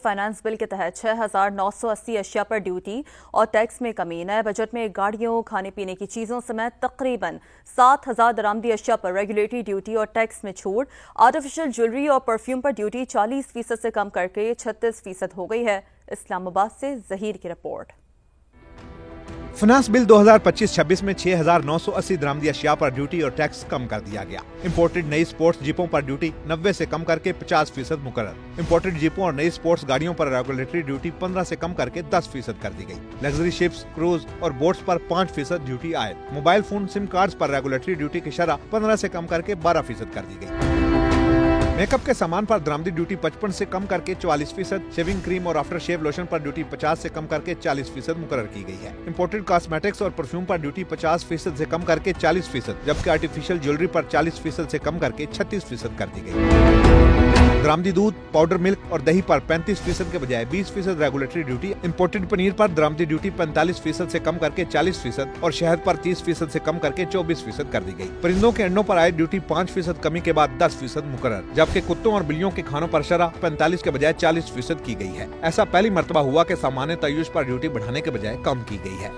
Finance bill کے تحت 6,980 اشیاء پر ڈیوٹی اور ٹیکس میں کمی۔ نئے بجٹ میں گاڑیوں، کھانے پینے کی چیزوں سمیت تقریباً 7,000 درآمدی اشیاء پر ریگولیٹری ڈیوٹی اور ٹیکس میں چھوٹ۔ آرٹیفیشل جیولری اور پرفیوم پر ڈیوٹی 40% سے کم کر کے 36% ہو گئی ہے۔ اسلام آباد سے ظہیر کی رپورٹ۔ فنانس بل 2025-26 میں 6,980 درآمدی اشیاء پر ڈیوٹی اور ٹیکس کم کر دیا گیا۔ امپورٹڈ نئی سپورٹس جیپوں پر ڈیوٹی 90 سے کم کر کے 50% مقرر۔ امپورٹڈ جیپوں اور نئی سپورٹس گاڑیوں پر ریگولیٹری ڈیوٹی 15 سے کم کر کے 10% کر دی گئی۔ لگژری شپس، کروز اور بوٹس پر 5% ڈیوٹی عائد۔ موبائل فون سم کارڈز پر ریگولیٹری ڈیوٹی کی شرح 15 سے کم کر کے 12% کر دی گئی۔ میک اپ کے سامان پر درآمدی ڈیوٹی 55 سے کم کر کے 44%، شیونگ کریم اور آفٹر شیو لوشن پر ڈیوٹی 50 سے کم کر کے 40% مقرر کی گئی ہے۔ امپورٹڈ کاسمیٹکس اور پرفیوم پر ڈیوٹی 50% سے کم کر کے 40%، جبکہ آرٹیفیشل جیولری پر 40% سے کم کر کے 36% کر دی گئی۔ درآمدی دودھ، پاؤڈر ملک اور دہی پر 35% کے بجائے 20% ریگولیٹری ڈیوٹی۔ امپورٹڈ پنیر پر درآمدی ڈیوٹی 45% سے کم کر کے 40% اور شہد پر 30% سے کم کر کے 24% کر دی گئی۔ پرندوں کے انڈوں پر عائد ڈیوٹی 5% کمی کے بعد 10% مقرر، جبکہ کتوں اور بلیوں کے کھانوں پر شرح 45 کے بجائے 40% کی گئی ہے۔ ایسا پہلی مرتبہ ہوا کہ سامان تعیش پر ڈیوٹی بڑھانے کے بجائے کم کی گئی ہے۔